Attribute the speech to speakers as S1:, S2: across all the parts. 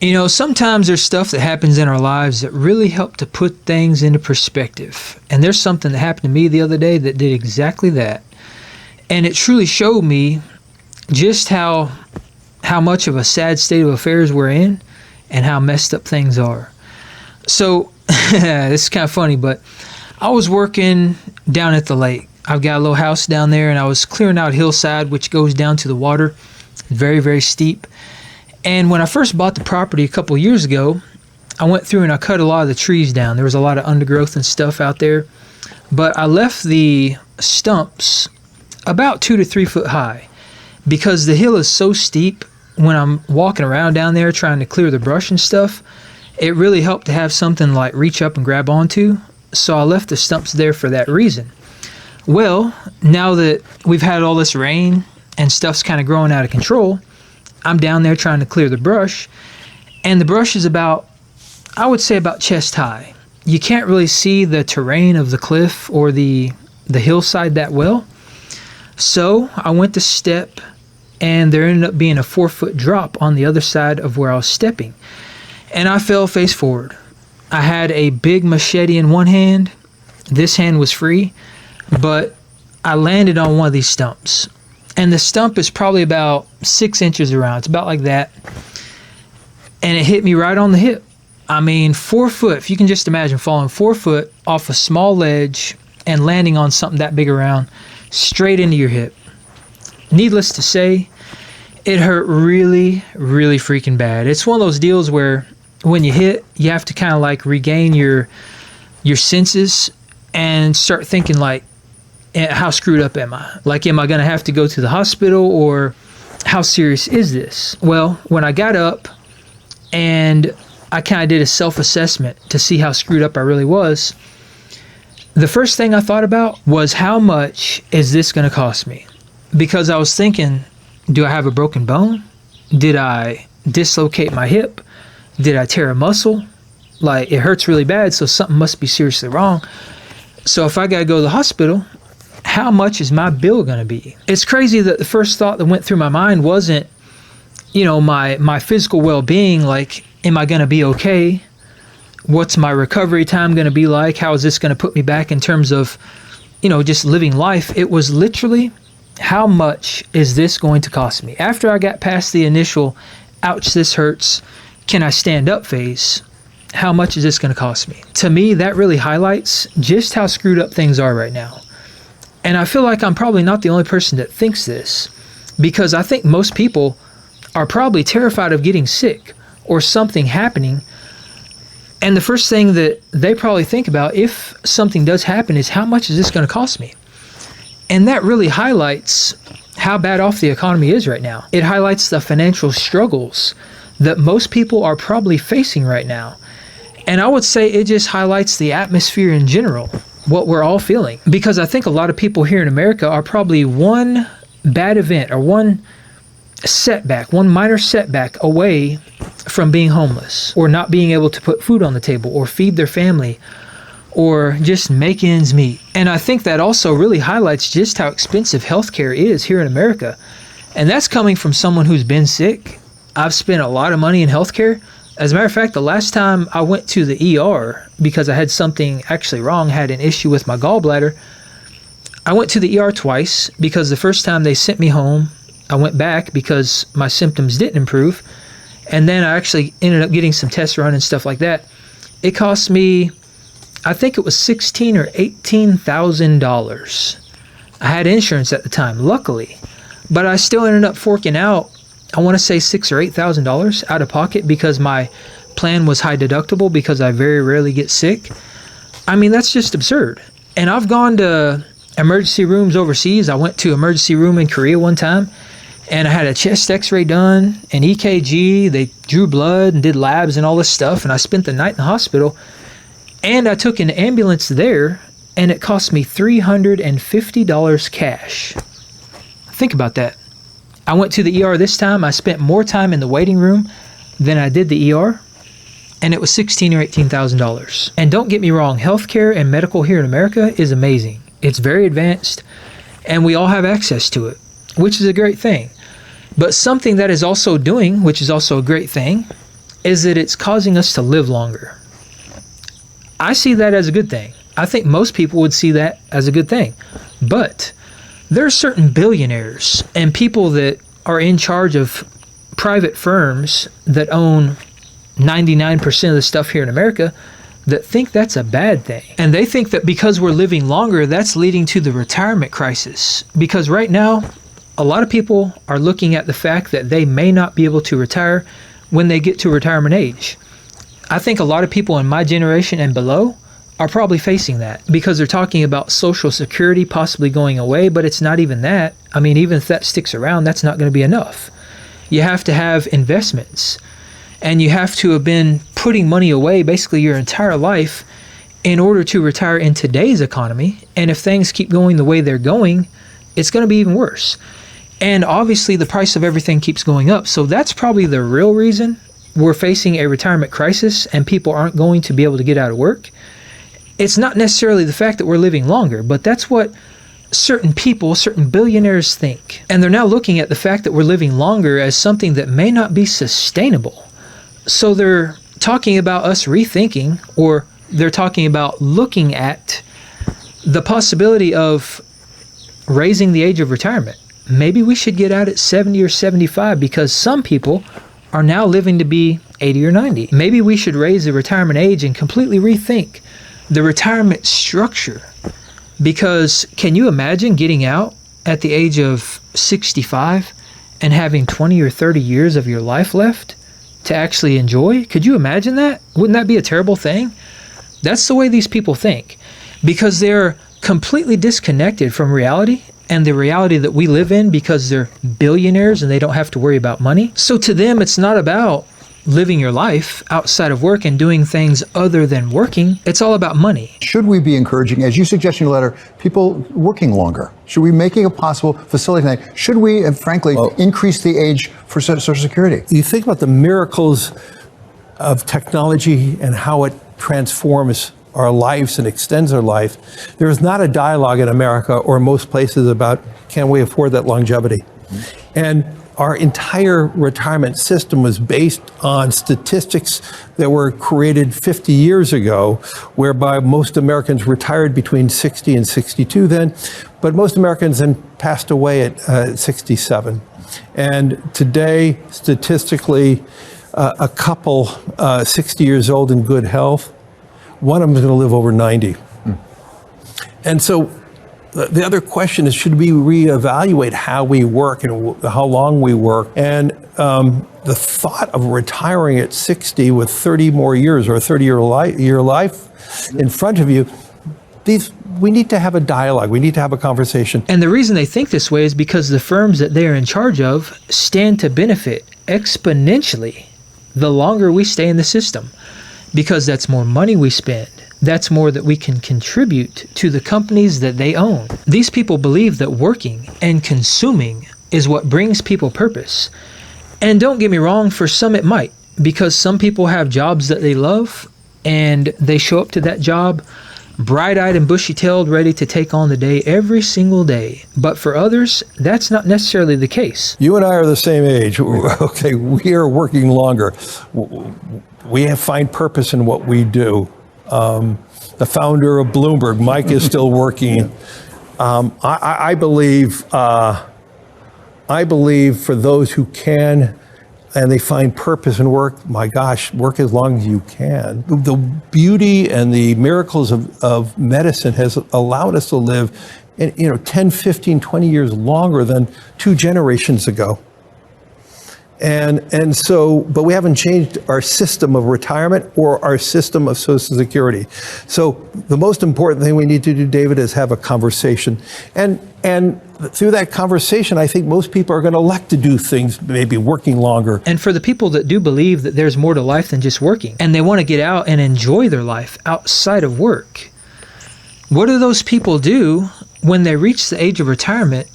S1: You know, sometimes there's stuff that happens in our lives that really help to put things into perspective. And there's something that happened to me the other day that did exactly that. And it truly showed me just how much of a sad state of affairs we're in and how messed up things are. So, this is kind of funny, but I was working down at the lake. I've got a little house down there, and I was clearing out a hillside which goes down to the water. Very, very steep. And when I first bought the property a couple of years ago, I went through and I cut a lot of the trees down. There was a lot of undergrowth and stuff out there. But I left the stumps about 2 to 3 foot high because the hill is so steep. When I'm walking around down there trying to clear the brush and stuff, it really helped to have something like reach up and grab onto. So I left the stumps there for that reason. Well, now that we've had all this rain and stuff's kind of growing out of control, I'm down there trying to clear the brush, and the brush is about, I would say about chest high. You can't really see the terrain of the cliff or the hillside that well. So I went to step, and there ended up being a 4-foot drop on the other side of where I was stepping. And I fell face forward. I had a big machete in one hand. This hand was free, but I landed on one of these stumps. And the stump is probably about 6 inches around. It's about like that. And it hit me right on the hip. I mean, 4 foot. If you can just imagine falling 4 foot off a small ledge and landing on something that big around, straight into your hip. Needless to say, it hurt really, really freaking bad. It's one of those deals where when you hit, you have to kind of like regain your senses and start thinking like, how screwed up am I? Like, am I going to have to go to the hospital, or how serious is this? Well, when I got up and I kind of did a self-assessment to see how screwed up I really was, the first thing I thought about was, how much is this going to cost me? Because I was thinking, do I have a broken bone? Did I dislocate my hip? Did I tear a muscle? Like, it hurts really bad, so something must be seriously wrong. So if I got to go to the hospital, how much is my bill going to be? It's crazy that the first thought that went through my mind wasn't, you know, my physical well-being, like, am I going to be okay? What's my recovery time going to be like? How is this going to put me back in terms of, you know, just living life? It was literally, how much is this going to cost me? After I got past the initial, ouch, this hurts, can I stand up phase, how much is this going to cost me? To me, that really highlights just how screwed up things are right now. And I feel like I'm probably not the only person that thinks this, because I think most people are probably terrified of getting sick or something happening. And the first thing that they probably think about if something does happen is, how much is this going to cost me? And that really highlights how bad off the economy is right now. It highlights the financial struggles that most people are probably facing right now. And I would say it just highlights the atmosphere in general, what we're all feeling. Because I think a lot of people here in America are probably one bad event or one setback, one minor setback away from being homeless, or not being able to put food on the table or feed their family, or just make ends meet. And I think that also really highlights just how expensive healthcare is here in America. And that's coming from someone who's been sick. I've spent a lot of money in healthcare. As a matter of fact, the last time I went to the ER because I had something actually wrong, had an issue with my gallbladder, I went to the ER twice because the first time they sent me home, I went back because my symptoms didn't improve. And then I actually ended up getting some tests run and stuff like that. It cost me, I think it was $16,000 or $18,000. I had insurance at the time, luckily, but I still ended up forking out, I want to say $6,000 or $8,000 out of pocket because my plan was high deductible because I very rarely get sick. I mean, that's just absurd. And I've gone to emergency rooms overseas. I went to emergency room in Korea one time, and I had a chest x-ray done, an EKG, they drew blood and did labs and all this stuff, and I spent the night in the hospital, and I took an ambulance there, and it cost me $350 cash. Think about that. I went to the ER this time. I spent more time in the waiting room than I did the ER, and it was $16,000 or $18,000. And don't get me wrong, healthcare and medical here in America is amazing. It's very advanced, and we all have access to it, which is a great thing. But something that is also doing, which is also a great thing, is that it's causing us to live longer. I see that as a good thing. I think most people would see that as a good thing. But there are certain billionaires and people that are in charge of private firms that own 99% of the stuff here in America that think that's a bad thing. And they think that because we're living longer, that's leading to the retirement crisis. Because right now, a lot of people are looking at the fact that they may not be able to retire when they get to retirement age. I think a lot of people in my generation and below are probably facing that because they're talking about Social Security possibly going away, but it's not even that. I mean, even if that sticks around, that's not going to be enough. You have to have investments, and you have to have been putting money away basically your entire life in order to retire in today's economy. And if things keep going the way they're going, it's going to be even worse. And obviously the price of everything keeps going up. So that's probably the real reason we're facing a retirement crisis and people aren't going to be able to get out of work. It's not necessarily the fact that we're living longer, but that's what certain people, certain billionaires think. And they're now looking at the fact that we're living longer as something that may not be sustainable. So they're talking about us rethinking, or they're talking about looking at the possibility of raising the age of retirement. Maybe we should get out at 70 or 75 because some people are now living to be 80 or 90. Maybe we should raise the retirement age and completely rethink the retirement structure. Because can you imagine getting out at the age of 65 and having 20 or 30 years of your life left to actually enjoy? Could you imagine that? Wouldn't that be a terrible thing? That's the way these people think, because they're completely disconnected from reality and the reality that we live in because they're billionaires and they don't have to worry about money. So to them, it's not about living your life outside of work and doing things other than working. It's all about money.
S2: Should we be encouraging, as you suggest in your letter, people working longer? Should we make it possible, facilitate that? Should we, frankly, increase the age for Social Security?
S3: You think about the miracles of technology and how it transforms our lives and extends our life. There is not a dialogue in America or most places about, can we afford that longevity? And our entire retirement system was based on statistics that were created 50 years ago, whereby most Americans retired between 60 and 62 then, but most Americans then passed away at 67. And today, statistically, a couple 60 years old in good health, one of them is going to live over 90. And so the other question is, should we reevaluate how we work and how long we work? And the thought of retiring at 60 with 30 more years or a 30-year life in front of you, we need to have a dialogue. We need to have a conversation.
S1: And the reason they think this way is because the firms that they're in charge of stand to benefit exponentially the longer we stay in the system, because that's more money we spend. That's more that we can contribute to the companies that they own. These people believe that working and consuming is what brings people purpose. And don't get me wrong, for some it might, because some people have jobs that they love and they show up to that job bright-eyed and bushy-tailed, ready to take on the day every single day. But for others, that's not necessarily the case.
S3: You and I are the same age. Okay, we are working longer. We find purpose in what we do. The founder of Bloomberg, Mike, is still working. I believe for those who can and they find purpose in work, my gosh, work as long as you can. The beauty and the miracles of medicine has allowed us to live 10, 15, 20 years longer than 2 generations ago. And so, but we haven't changed our system of retirement or our system of Social Security. So the most important thing we need to do, David, is have a conversation. And through that conversation, I think most people are going to elect to do things, maybe working longer.
S1: And for the people that do believe that there's more to life than just working, and they want to get out and enjoy their life outside of work, what do those people do when they reach the age of retirement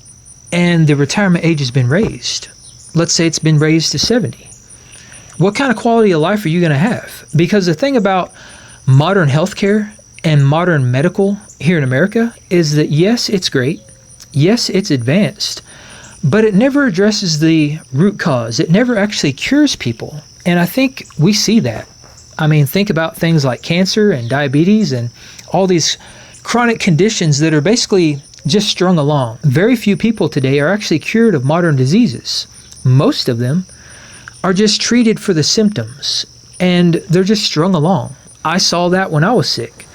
S1: and the retirement age has been raised? Let's say it's been raised to 70. What kind of quality of life are you going to have? Because the thing about modern healthcare and modern medical here in America is that, yes, it's great. Yes, it's advanced, but it never addresses the root cause. It never actually cures people. And I think we see that. I mean, think about things like cancer and diabetes and all these chronic conditions that are basically just strung along. Very few people today are actually cured of modern diseases. Most of them are just treated for the symptoms, and they're just strung along. I saw that when I was sick.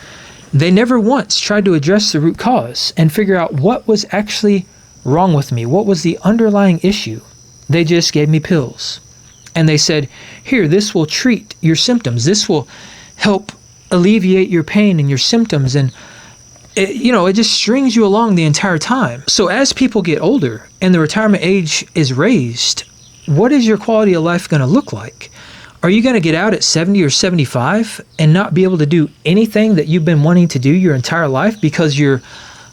S1: They never once tried to address the root cause and figure out what was actually wrong with me, what was the underlying issue. They just gave me pills. And they said, here, this will treat your symptoms. This will help alleviate your pain and your symptoms. And it just strings you along the entire time. So as people get older and the retirement age is raised, what is your quality of life going to look like? Are you going to get out at 70 or 75 and not be able to do anything that you've been wanting to do your entire life because your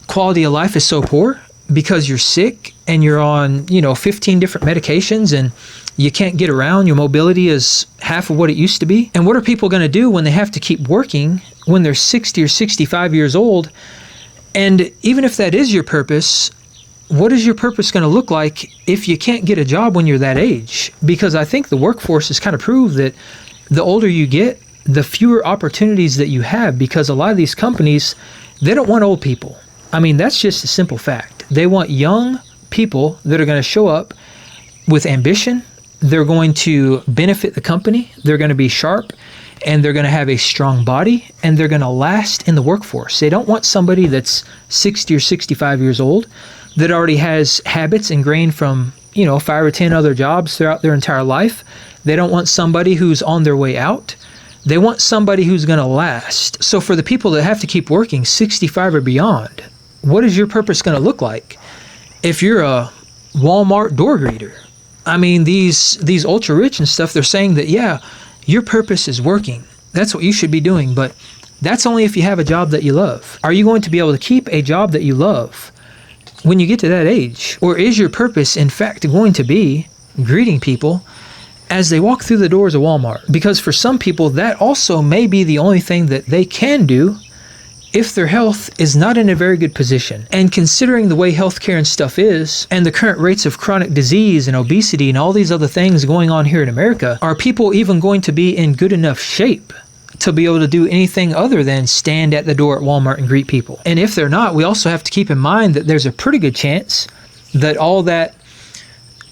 S1: quality of life is so poor? Because you're sick and you're on, 15 different medications and you can't get around, your mobility is half of what it used to be? And what are people going to do when they have to keep working when they're 60 or 65 years old? And even if that is your purpose, what is your purpose going to look like if you can't get a job when you're that age? Because I think the workforce has kind of proved that the older you get, the fewer opportunities that you have, because a lot of these companies, they don't want old people. I mean, that's just a simple fact. They want young people that are going to show up with ambition. They're going to benefit the company. They're going to be sharp, and they're going to have a strong body, and they're going to last in the workforce. They don't want somebody that's 60 or 65 years old that already has habits ingrained from, 5 or 10 other jobs throughout their entire life. They don't want somebody who's on their way out. They want somebody who's going to last. So for the people that have to keep working 65 or beyond, what is your purpose going to look like? If you're a Walmart door greeter, I mean, these ultra rich and stuff, they're saying that, yeah, your purpose is working. That's what you should be doing, but that's only if you have a job that you love. Are you going to be able to keep a job that you love when you get to that age? Or is your purpose, in fact, going to be greeting people as they walk through the doors of Walmart? Because for some people, that also may be the only thing that they can do if their health is not in a very good position. And considering the way healthcare and stuff is, and the current rates of chronic disease and obesity and all these other things going on here in America, are people even going to be in good enough shape to be able to do anything other than stand at the door at Walmart and greet people? And if they're not, we also have to keep in mind that there's a pretty good chance that all that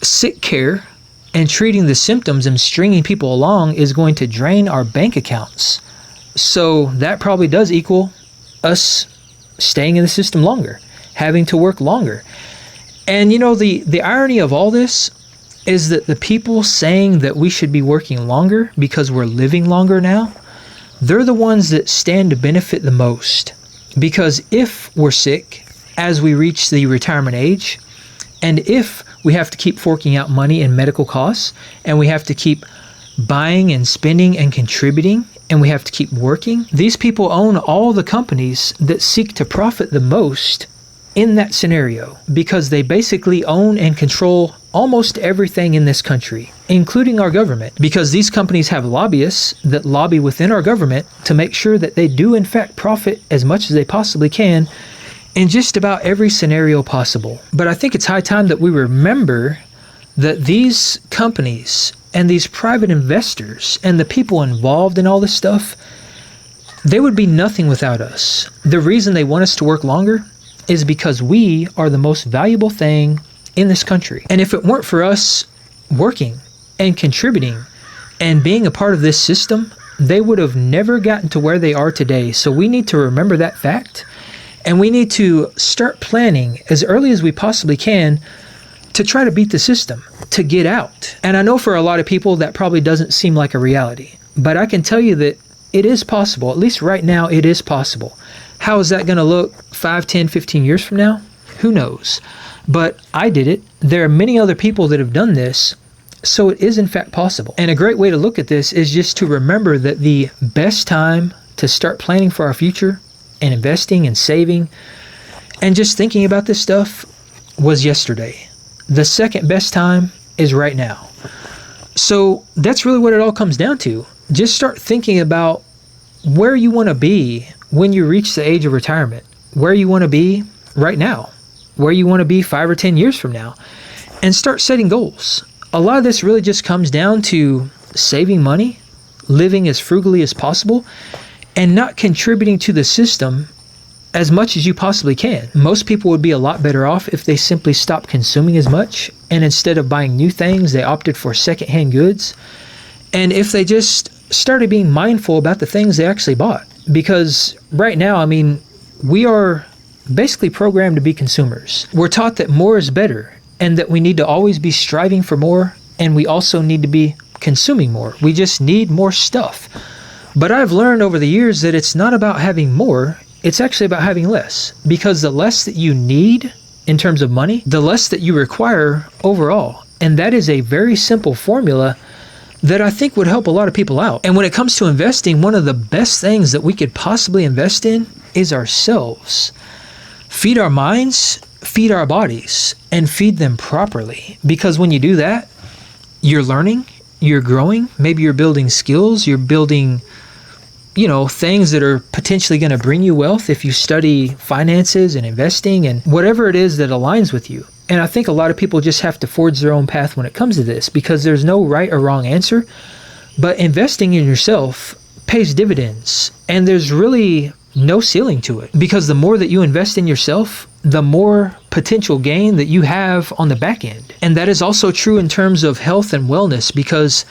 S1: sick care and treating the symptoms and stringing people along is going to drain our bank accounts. So that probably does equal us staying in the system longer, having to work longer. And the irony of all this is that the people saying that we should be working longer because we're living longer now, they're the ones that stand to benefit the most. Because if we're sick as we reach the retirement age, and if we have to keep forking out money in medical costs, and we have to keep buying and spending and contributing, and we have to keep working, these people own all the companies that seek to profit the most in that scenario, because they basically own and control almost everything in this country, including our government, because these companies have lobbyists that lobby within our government to make sure that they do in fact profit as much as they possibly can in just about every scenario possible. But I think it's high time that we remember that these companies and these private investors and the people involved in all this stuff, they would be nothing without us. The reason they want us to work longer is because we are the most valuable thing in this country. And if it weren't for us working and contributing and being a part of this system, they would have never gotten to where they are today. So we need to remember that fact, and we need to start planning as early as we possibly can to try to beat the system, to get out. And I know for a lot of people that probably doesn't seem like a reality, but I can tell you that it is possible. At least right now, it is possible. How is that going to look 5, 10, 15 years from now? Who knows? But I did it. There are many other people that have done this, so it is in fact possible. And a great way to look at this is just to remember that the best time to start planning for our future and investing and saving and just thinking about this stuff was yesterday. The second best time is right now. So that's really what it all comes down to. Just start thinking about where you want to be when you reach the age of retirement, where you want to be right now, where you want to be 5 or 10 years from now, and start setting goals. A lot of this really just comes down to saving money, living as frugally as possible, and not contributing to the system as much as you possibly can. Most people would be a lot better off if they simply stopped consuming as much, and instead of buying new things, they opted for secondhand goods. And if they just started being mindful about the things they actually bought. Because right now, I mean, we are basically programmed to be consumers. We're taught that more is better, and that we need to always be striving for more, and we also need to be consuming more. We just need more stuff. But I've learned over the years that it's not about having more, it's actually about having less. Because the less that you need in terms of money, the less that you require overall. And that is a very simple formula that I think would help a lot of people out. And when it comes to investing, one of the best things that we could possibly invest in is ourselves. Feed our minds, feed our bodies, and feed them properly. Because when you do that, you're learning, you're growing, maybe you're building skills, you're building, things that are potentially going to bring you wealth if you study finances and investing and whatever it is that aligns with you. And I think a lot of people just have to forge their own path when it comes to this, because there's no right or wrong answer. But investing in yourself pays dividends, and there's really no ceiling to it, because the more that you invest in yourself, the more potential gain that you have on the back end. And that is also true in terms of health and wellness, because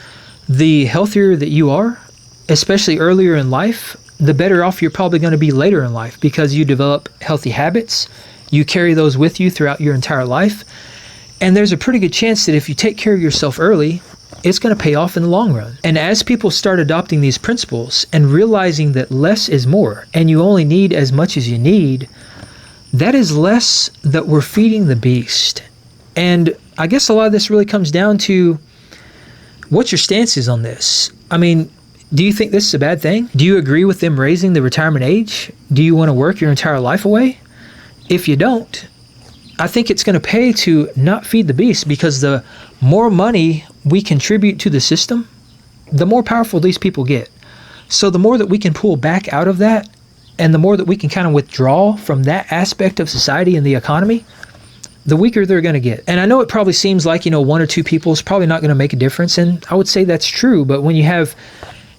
S1: the healthier that you are, especially earlier in life, the better off you're probably going to be later in life, because you develop healthy habits. You carry those with you throughout your entire life. And there's a pretty good chance that if you take care of yourself early, it's going to pay off in the long run. And as people start adopting these principles and realizing that less is more, and you only need as much as you need, that is less that we're feeding the beast. And I guess a lot of this really comes down to what your stance is on this. I mean, do you think this is a bad thing? Do you agree with them raising the retirement age? Do you want to work your entire life away? If you don't, I think it's going to pay to not feed the beast, because the more money we contribute to the system, the more powerful these people get. So the more that we can pull back out of that, and the more that we can kind of withdraw from that aspect of society and the economy, the weaker they're going to get. And I know it probably seems like, one or two people is probably not going to make a difference. And I would say that's true. But when you have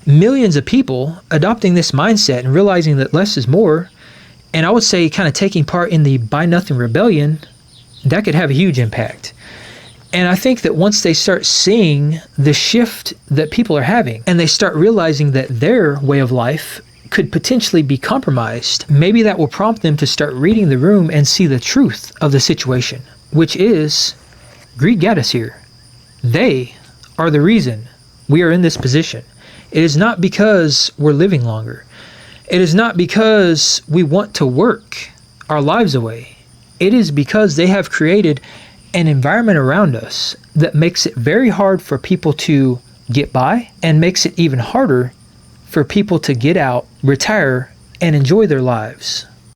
S1: millions of people adopting this mindset and realizing that less is more, and I would say kind of taking part in the Buy Nothing Rebellion, that could have a huge impact. And I think that once they start seeing the shift that people are having, and they start realizing that their way of life could potentially be compromised, maybe that will prompt them to start reading the room and see the truth of the situation, which is greed got us here. They are the reason we are in this position. It is not because we're living longer. It is not because we want to work our lives away. It is because they have created an environment around us that makes it very hard for people to get by, and makes it even harder for people to get out, retire, and enjoy their lives.